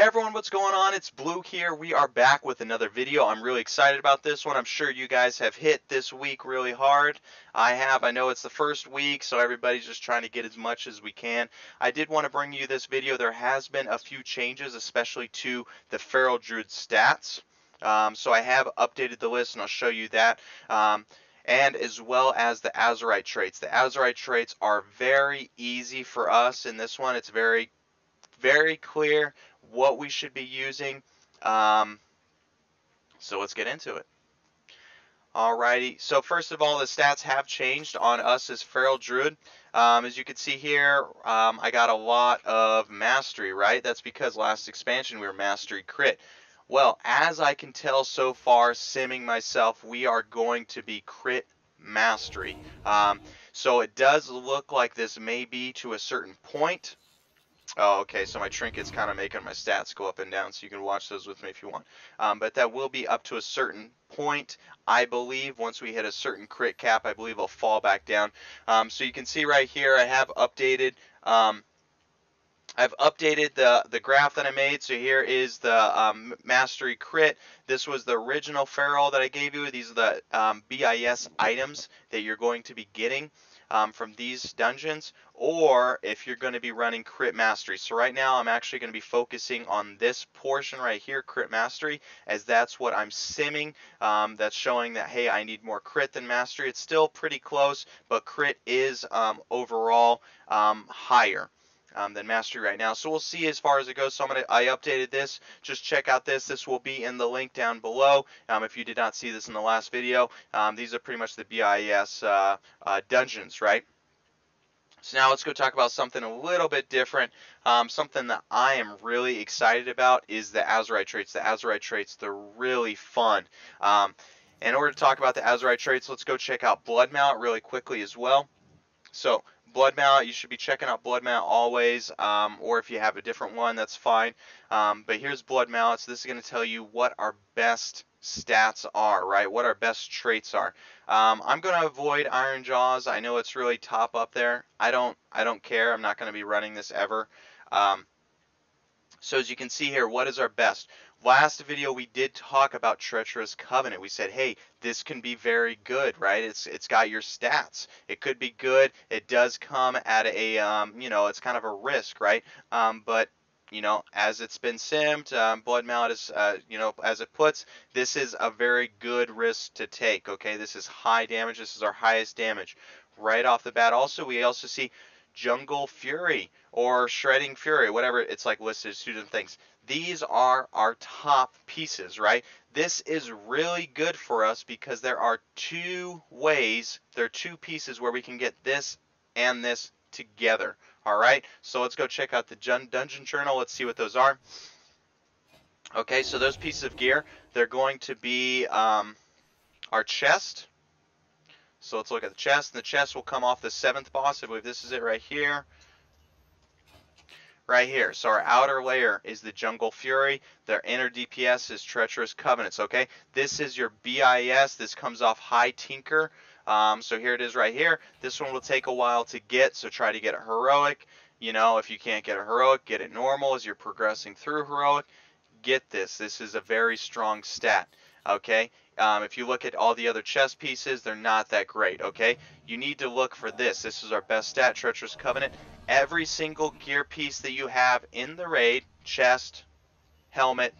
everyone, what's going on? It's Blue here. We are back with another video. I'm really excited about this one. I'm sure you guys have hit this week really hard. I have. I know it's the first week, so everybody's just trying to get as much as we can. I did want to bring you this video. There has been a few changes, especially to the Feral Druid stats. So I have updated the list, and I'll show you that. And as well as the Azurite traits. The Azurite traits are very easy for us in this one. It's very clear what we should be using. So let's get into it. Alrighty, so first of all, the stats have changed on us as Feral Druid. As you can see here, I got a lot of Mastery, right? That's because last expansion we were Mastery Crit. Well, as I can tell so far, simming myself, we are going to be Crit Mastery. So it does look like this may be to a certain point. Oh, okay, so my trinket's kind of making my stats go up and down, so you can watch those with me if you want. But that will be up to a certain point, I believe. Once we hit a certain crit cap, I believe it'll fall back down. So you can see right here, I have updated. I've updated the graph that I made. So here is the Mastery Crit. This was the original Feral that I gave you. These are the BIS items that you're going to be getting from these dungeons, or if you're going to be running Crit Mastery. So right now I'm actually going to be focusing on this portion right here, Crit Mastery, as that's what I'm simming. That's showing that, hey, I need more Crit than Mastery. It's still pretty close, but Crit is overall higher than Mastery right now. So we'll see as far as it goes. So I updated this. Just check out this. This will be in the link down below. If you did not see this in the last video, these are pretty much the BIS dungeons, right? So now let's go talk about something a little bit different. Something that I am really excited about is the Azurite traits. The Azurite traits, they're really fun. In order to talk about the Azurite traits, let's go check out Blood Mount really quickly as well. So Blood Mount, you should be checking out Blood Mount always, or if you have a different one, that's fine. But here's Blood Mount. So this is going to tell you what our best stats are, right? What our best traits are. I'm going to avoid Iron Jaws. I know it's really top up there. I don't care. I'm not going to be running this ever. So as you can see here, what is our best? Last video we did talk about Treacherous Covenant. We said, hey, this can be very good, right? It's got your stats. It could be good. It does come at a it's kind of a risk, right? But as it's been simmed, Blood Mallet is, as it puts, this is a very good risk to take. Okay, this is high damage. This is our highest damage right off the bat. Also, we also see Jungle Fury or Shredding Fury, whatever it's like listed as 2 different things. These are our top pieces, right? This is really good for us because there are 2 ways, there are 2 pieces where we can get this and this together. All right, so let's go check out the Dungeon Journal. Let's see what those are. Okay, so those pieces of gear, they're going to be our chest. So let's look at the chest, and the chest will come off the 7th boss. I believe this is it right here. Right here. So our outer layer is the Jungle Fury. Their inner DPS is Treacherous Covenants, okay? This is your BIS. This comes off High Tinker. So here it is right here. This one will take a while to get, so try to get it Heroic. If you can't get it Heroic, get it Normal as you're progressing through Heroic. Get this. This is a very strong stat, okay? If you look at all the other chest pieces, they're not that great, okay? You need to look for this. This is our best stat, Treacherous Covenant. Every single gear piece that you have in the raid, chest, helmet,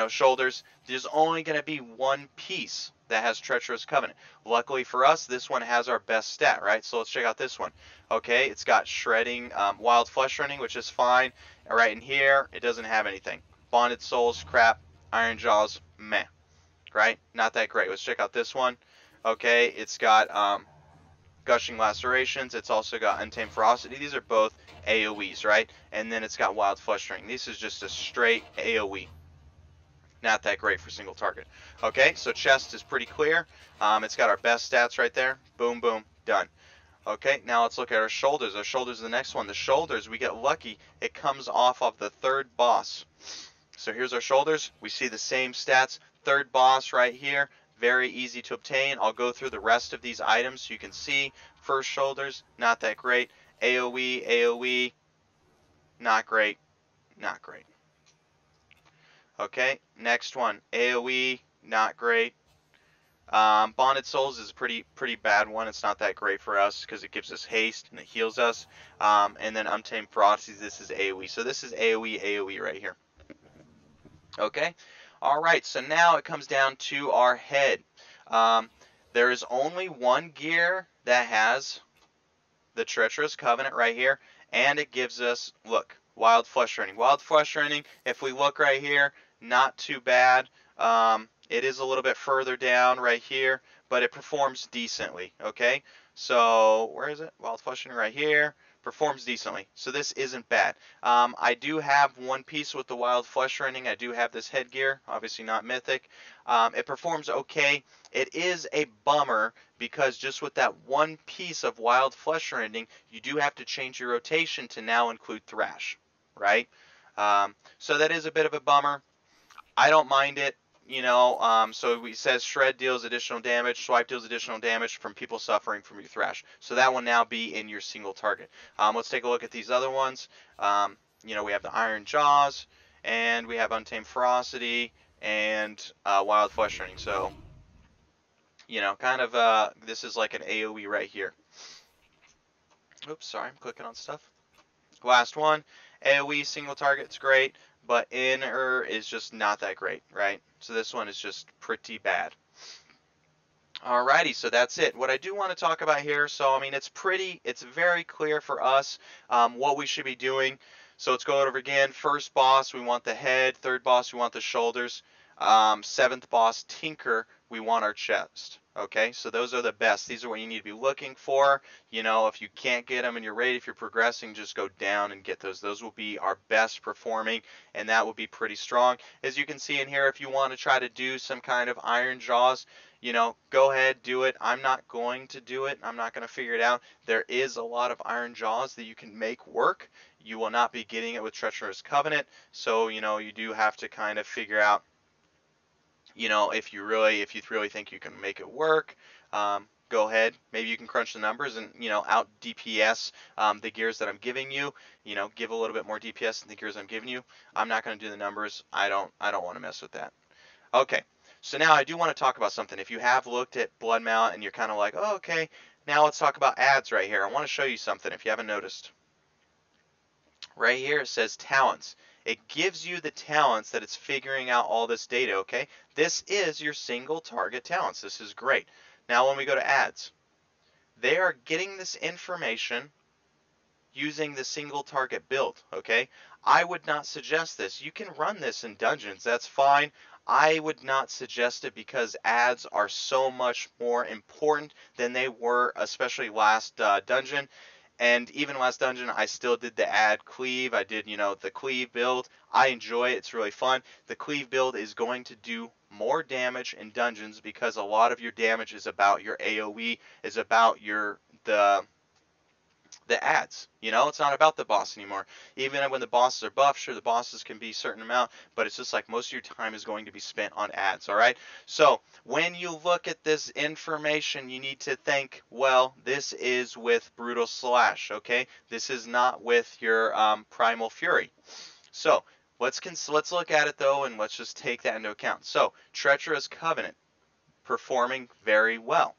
shoulders, there's only going to be 1 piece that has Treacherous Covenant. Luckily for us, this one has our best stat, right? So let's check out this one. Okay, it's got Shredding, Wild Flesh Running, which is fine. Right in here, it doesn't have anything. Bonded Souls, crap. Iron Jaws, meh. Right? Not that great. Let's check out this one. Okay, it's got Gushing Lacerations. It's also got Untamed Ferocity. These are both AoEs, right? And then it's got Wild Flesh Ring. This is just a straight AoE. Not that great for single target. Okay, so chest is pretty clear. It's got our best stats right there. Boom, boom, done. Okay, now let's look at our shoulders. Our shoulders are the next one. The shoulders, we get lucky. It comes off of the 3rd boss. So here's our shoulders. We see the same stats. 3rd boss right here. Very easy to obtain. I'll go through the rest of these items so you can see. First shoulders, not that great. AoE, not great, not great. Okay, next one, AoE, not great. Bonded Souls is a pretty bad one. It's not that great for us because it gives us haste and it heals us. And then Untamed Ferocity, this is AoE. So this is AoE right here. Okay? Alright, so now it comes down to our head. Um, there is only one gear that has the Treacherous Covenant right here, and it gives us, look, Wild Flesh Rending. Wild Flesh Rending, if we look right here, not too bad. It is a little bit further down right here, but it performs decently, okay? So, where is it? Wild Flesh Rending right here. Performs decently. So this isn't bad. I do have one piece with the Wild Flesh Rending. I do have this headgear, obviously not mythic. It performs okay. It is a bummer because just with that one piece of Wild Flesh Rending, you do have to change your rotation to now include Thrash, right? So that is a bit of a bummer. I don't mind it, you know. So it says Shred deals additional damage, Swipe deals additional damage from people suffering from your Thrash. So that will now be in your single target. Let's take a look at these other ones. You know, we have the Iron Jaws, and we have Untamed Ferocity, and Wild Flesh Rending. So, you know, kind of, this is like an AoE right here. Oops, sorry, I'm clicking on stuff. Last one, AoE single target's great, but inner is just not that great, right? So this one is just pretty bad. Alrighty, so that's it. What I do want to talk about here, so I mean, it's very clear for us what we should be doing. So let's go over again. First boss, we want the head. Third boss, we want the shoulders. Seventh boss, Tinker, we want our chest. Okay, so those are the best. These are what you need to be looking for. You know, if you can't get them in your raid, if you're progressing, just go down and get those. Those will be our best performing, and that will be pretty strong. As you can see in here, if you want to try to do some kind of Iron Jaws, you know, go ahead, do it. I'm not going to do it. I'm not going to figure it out. There is a lot of Iron Jaws that you can make work. You will not be getting it with Treacherous Covenant, so, you know, you do have to kind of figure out, you know, if you really think you can make it work, go ahead. Maybe you can crunch the numbers and, you know, out DPS the gears that I'm giving you. You know, give a little bit more DPS than the gears I'm giving you. I'm not going to do the numbers. I don't want to mess with that. Okay, so now I do want to talk about something. If you have looked at Bloodmount and you're kind of like, oh, okay, now let's talk about ads right here. I want to show you something if you haven't noticed. Right here it says talents. It gives you the talents that it's figuring out all this data, okay? This is your single target talents. This is great. Now when we go to ads, they are getting this information using the single target build, okay? I would not suggest this. You can run this in dungeons, that's fine. I would not suggest it because ads are so much more important than they were, especially last dungeon. And even last dungeon, I still did the ad cleave. I did, you know, the cleave build. I enjoy it. It's really fun. The cleave build is going to do more damage in dungeons because a lot of your damage is about your AoE, is about the ads. You know, it's not about the boss anymore. Even when the bosses are buffed, sure, the bosses can be a certain amount, but it's just like most of your time is going to be spent on ads, all right? So when you look at this information, you need to think, well, this is with Brutal Slash, okay? This is not with your Primal Fury. So let's look at it, though, and let's just take that into account. So Treacherous Covenant, performing very well.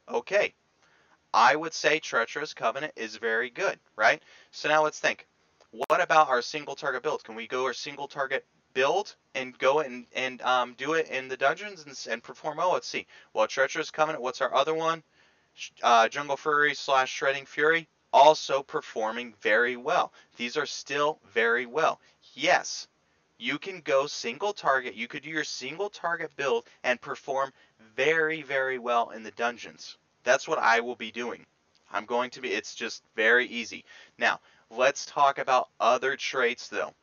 Okay. I would say Treacherous Covenant is very good, right? So now let's think. What about our single target build? Can we go our single target build and go and do it in the dungeons and perform well? Let's see. Well, Treacherous Covenant, what's our other one? Jungle Fury / Shredding Fury, also performing very well. These are still very well. Yes, you can go single target. You could do your single target build and perform very, very well in the dungeons. That's what I will be doing. It's just very easy. Now, let's talk about other traits though.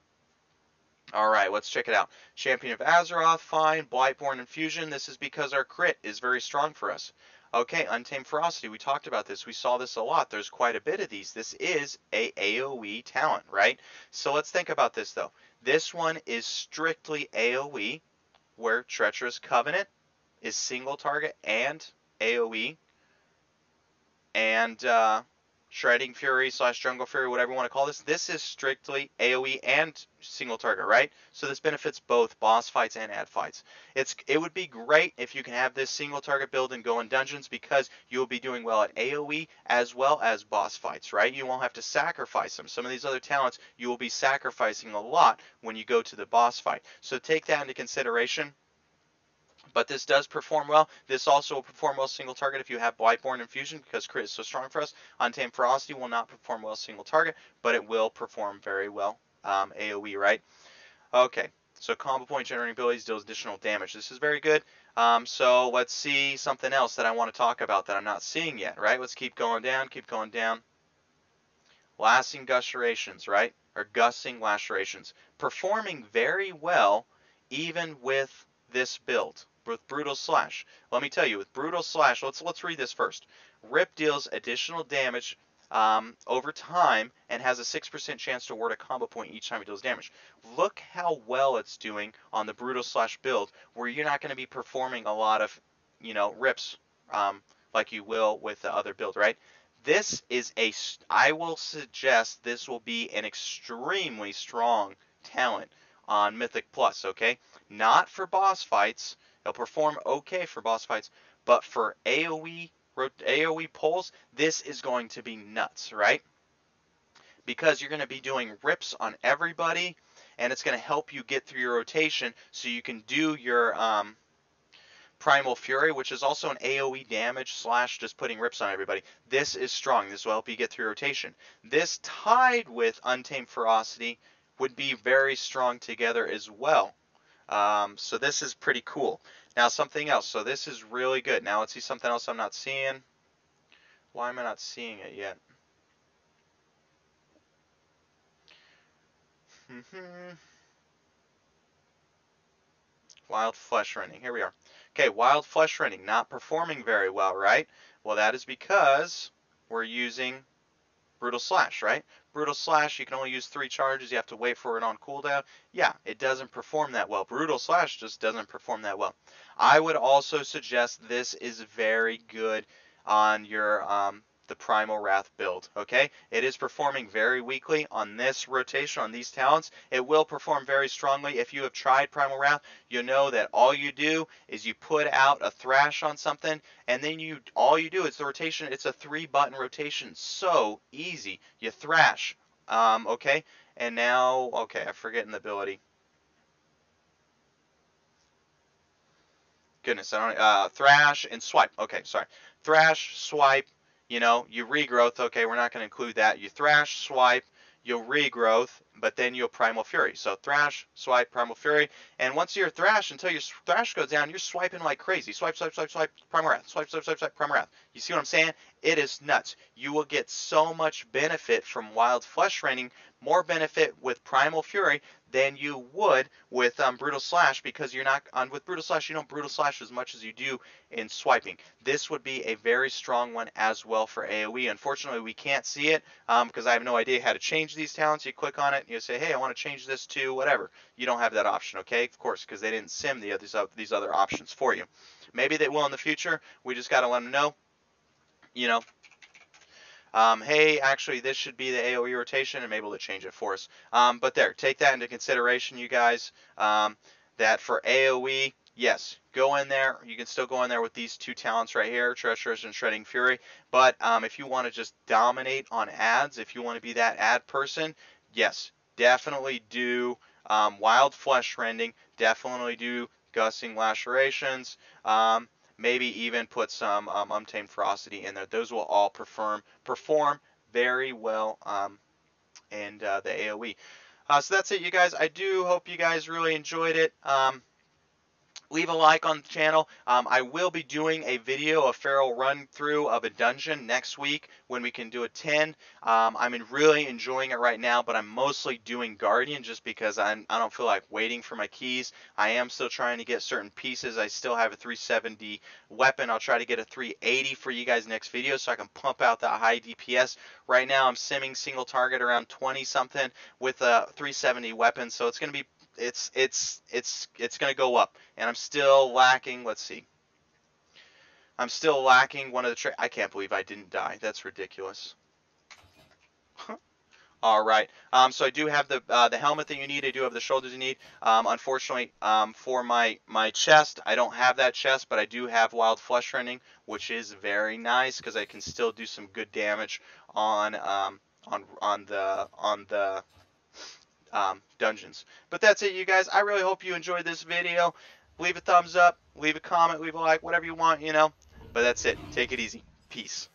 Alright, let's check it out. Champion of Azeroth, fine. Blightborn Infusion, this is because our crit is very strong for us. Okay, Untamed Ferocity, we talked about this. We saw this a lot. There's quite a bit of these. This is a AoE talent, right? So let's think about this though. This one is strictly AoE, where Treacherous Covenant is single target and AoE. And Shredding Fury / Jungle Fury, whatever you want to call this. This is strictly AoE and single target, right? So this benefits both boss fights and ad fights. It would be great if you can have this single target build and go in dungeons, because you will be doing well at AoE as well as boss fights, right? You won't have to sacrifice them. Some of these other talents you will be sacrificing a lot when you go to the boss fight. So take that into consideration. But this does perform well. This also will perform well single target if you have Blightborn Infusion, because crit is so strong for us. Untamed Ferocity will not perform well single target, but it will perform very well AoE, right? Okay, so combo point generating abilities deals additional damage. This is very good. So let's see something else that I want to talk about that I'm not seeing yet, right? Let's keep going down, keep going down. Lasting Gusturations, right? Or Gusting Lacerations. Performing very well even with this build, with Brutal Slash. Let me tell you, with Brutal Slash, let's read this first. Rip deals additional damage over time and has a 6% chance to award a combo point each time it deals damage. Look how well it's doing on the Brutal Slash build, where you're not going to be performing a lot of, rips like you will with the other build, right? This is I will suggest this will be an extremely strong talent on Mythic Plus, okay? Not for boss fights. It'll perform okay for boss fights, but for AoE pulls, this is going to be nuts, right? Because you're going to be doing rips on everybody, and it's going to help you get through your rotation so you can do your Primal Fury, which is also an AoE damage / just putting rips on everybody. This is strong. This will help you get through rotation. This tied with Untamed Ferocity would be very strong together as well. So this is pretty cool. Now something else. So this is really good. Now let's see something else I'm not seeing. Why am I not seeing it yet? Wild Flesh Rending. Here we are. Okay, Wild Flesh Rending not performing very well, right? Well, that is because we're using Brutal Slash, right? Brutal Slash, you can only use 3 charges. You have to wait for it on cooldown. Yeah, it doesn't perform that well. Brutal Slash just doesn't perform that well. I would also suggest this is very good on your the Primal Wrath build, okay? It is performing very weakly on this rotation, on these talents. It will perform very strongly. If you have tried Primal Wrath, you know that all you do is you put out a thrash on something, and then all you do is the rotation. It's a 3-button rotation. So easy. You thrash, okay? And now, okay, I'm forgetting the ability. Goodness, I don't. Thrash and swipe. Okay, sorry. Thrash, swipe. You regrowth. Okay, we're not going to include that. You thrash, swipe. You'll regrowth, but then you'll Primal Fury. So thrash, swipe, Primal Fury, and once you're thrash, until your thrash goes down, you're swiping like crazy. Swipe, swipe, swipe, swipe, Primal Wrath. Swipe, swipe, swipe, swipe, Primal Wrath. You see what I'm saying? It is nuts. You will get so much benefit from Wild Flesh Rending, more benefit with Primal Fury than you would with Brutal Slash, because you're not with Brutal Slash. You don't Brutal Slash as much as you do in swiping. This would be a very strong one as well for AoE. Unfortunately, we can't see it because I have no idea how to change these talents. You click on it and you say, hey, I want to change this to whatever. You don't have that option, okay? Of course, because they didn't sim these other options for you. Maybe they will in the future. We just got to let them know. Hey, actually, this should be the AoE rotation, and maybe they'll change it for us. But there, take that into consideration, you guys. That for AoE, yes, go in there. You can still go in there with these 2 talents right here, Treacherous and Shredding Fury. But if you want to just dominate on ads, if you want to be that ad person, yes, definitely do Wild Flesh Rending. Definitely do Gusting Lacerations. Maybe even put some Untamed Ferocity in there. Those will all perform very well in the AoE. So that's it, you guys. I do hope you guys really enjoyed it. Leave a like on the channel. I will be doing a video, a feral run through of a dungeon next week when we can do a 10. I'm really enjoying it right now, but I'm mostly doing Guardian just because I don't feel like waiting for my keys. I am still trying to get certain pieces. I still have a 370 weapon. I'll try to get a 380 for you guys next video so I can pump out that high DPS. Right now I'm simming single target around 20 something with a 370 weapon, so it's going to be it's going to go up, and I'm still lacking. Let's see. I'm still lacking one of the traits. I can't believe I didn't die. That's ridiculous. All right. So I do have the helmet that you need. I do have the shoulders you need. Unfortunately, for my chest, I don't have that chest, but I do have wild flesh rending, which is very nice because I can still do some good damage on the dungeons. But that's it, you guys. I really hope you enjoyed this video. Leave a thumbs up, leave a comment, leave a like, whatever you want, you know. But that's it. Take it easy. Peace.